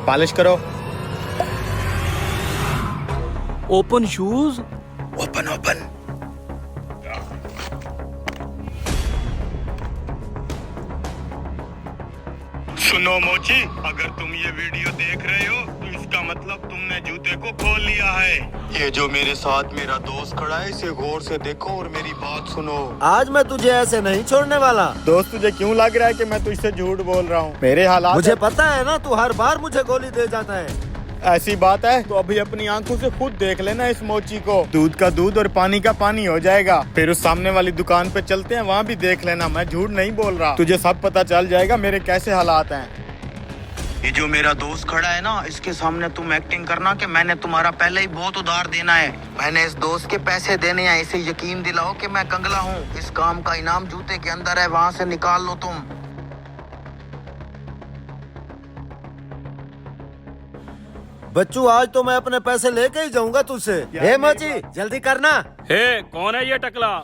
Polish करो। Open shoes. Open open. सुनो मोची, अगर तुम ये वीडियो देख रहे हो तो इसका मतलब तुमने जूते को खोल लिया है। ये जो मेरे साथ मेरा दोस्त खड़ा है, इसे गौर से देखो और मेरी बात सुनो। आज मैं तुझे ऐसे नहीं छोड़ने वाला। दोस्त, तुझे क्यों लग रहा है कि मैं तुझसे झूठ बोल रहा हूँ? मेरे हालात मुझे पता है ना, तू हर बार मुझे गोली दे जाता है। ऐसी बात है तो अभी अपनी आंखों से खुद देख लेना इस मोची को। दूध का दूध और पानी का पानी हो जाएगा। फिर उस सामने वाली दुकान पे चलते हैं, वहाँ भी देख लेना। मैं झूठ नहीं बोल रहा, तुझे सब पता चल जाएगा मेरे कैसे हालात हैं। ये जो मेरा दोस्त खड़ा है ना, इसके सामने तुम एक्टिंग करना कि मैंने तुम्हारा पहले ही बहुत उधार देना है। मैंने इस दोस्त के पैसे देने हैं। इसे यकीन दिलाओ कि मैं कंगला हूँ। इस काम का इनाम जूते के अंदर है, वहाँ से निकाल लो तुम। बच्चू, आज तो मैं अपने पैसे लेके ही जाऊंगा तुझसे। हे मोची, जल्दी करना। हे, कौन है ये टकला?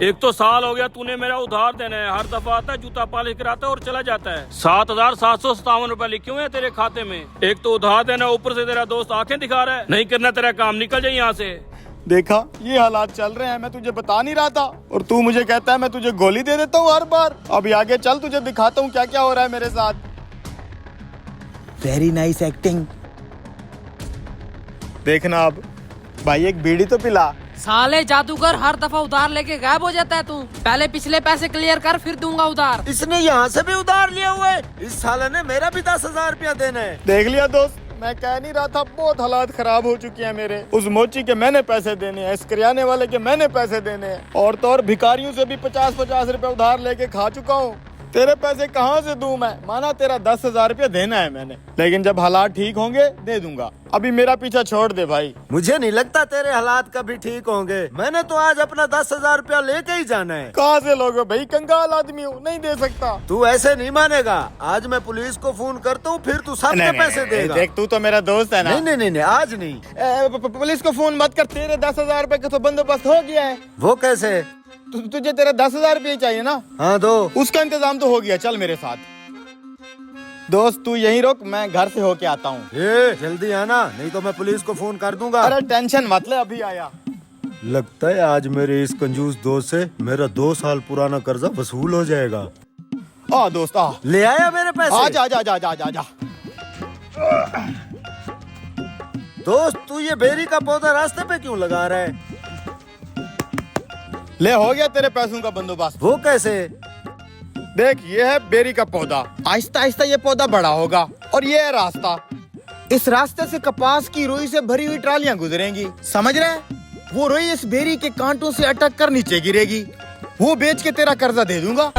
एक तो साल हो गया तूने मेरा उधार देना है। हर दफा आता है, जूता पॉलिश कराता है और चला जाता है। 7,757 रुपए लिखे हुए हैं तेरे खाते में। एक तो उधार देना, ऊपर से तेरा दोस्त आंखें दिखा रहा है। नहीं करना तेरा काम, निकल जाए यहाँ से। देखा, ये हालात चल रहे हैं। मैं तुझे बता नहीं रहा था और तू मुझे कहता है मैं तुझे गोली दे देता हूँ हर बार। अभी आगे चल, तुझे दिखाता हूँ क्या क्या हो रहा है मेरे साथ। Very nice acting. देखना अब भाई, एक बीड़ी तो पिला। साले जादूगर, हर दफा उधार लेके गायब हो जाता है तू। पहले पिछले पैसे क्लियर कर, फिर दूंगा उधार। इसने यहाँ से भी उधार लिया हुआ है। इस साले ने मेरा भी 10,000 रुपया देना है। देख लिया दोस्त, मैं कह नहीं रहा था, बहुत हालात खराब हो चुके हैं मेरे। उस मोची के मैंने पैसे देने हैं, इस करियाने वाले के मैंने पैसे देने हैं, और तो और भिखारियों से भी 50-50 रुपए उधार लेके खा चुका हूँ। तेरे पैसे कहाँ से दूं मैं? माना तेरा 10,000 रुपया देना है मैंने, लेकिन जब हालात ठीक होंगे दे दूंगा। अभी मेरा पीछा छोड़ दे भाई। मुझे नहीं लगता तेरे हालात कभी ठीक होंगे। मैंने तो आज अपना 10,000 रुपया लेके ही जाना है। कहाँ से लोगे भाई? कंगाल आदमी हूँ, नहीं दे सकता। तू ऐसे नहीं मानेगा। आज मैं पुलिस को फोन करता हूँ, फिर तू सबके पैसे देगा। देख, तू तो मेरा दोस्त है ना। नहीं, आज नहीं। पुलिस को फोन मत कर। तेरे 10,000 रुपए का तो बंदोबस्त हो गया है। वो कैसे? तुझे तेरा 10,000 रुपये चाहिए ना? हाँ दो। उसका इंतजाम तो हो गया, चल मेरे साथ। दोस्त, तू यहीं रुक, मैं घर से होके आता हूँ। जल्दी आना, नहीं तो मैं पुलिस को फोन कर दूंगा। अरे टेंशन मत ले, अभी आया। लगता है आज मेरे इस कंजूस दोस्त से मेरा 2 साल पुराना कर्जा वसूल हो जाएगा। आ दोस्त आ, ले आया मेरे पैसे। आजा आजा आजा आजा आजा। दोस्त, तू ये बेरी का पौधा रास्ते पे क्यों लगा रहा है? ले, हो गया तेरे पैसों का बंदोबस्त। वो कैसे? देख, ये है बेरी का पौधा। आहिस्ता आहिस्ता ये पौधा बड़ा होगा और ये है रास्ता। इस रास्ते से कपास की रुई से भरी हुई ट्रालियां गुजरेंगी, समझ रहे? वो रुई इस बेरी के कांटों से अटक कर नीचे गिरेगी। वो बेच के तेरा कर्जा दे दूंगा।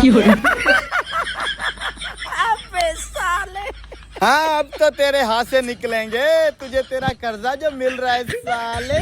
हाँ, अब तो तेरे हाथ से निकलेंगे तुझे तेरा कर्जा जो मिल रहा है साले।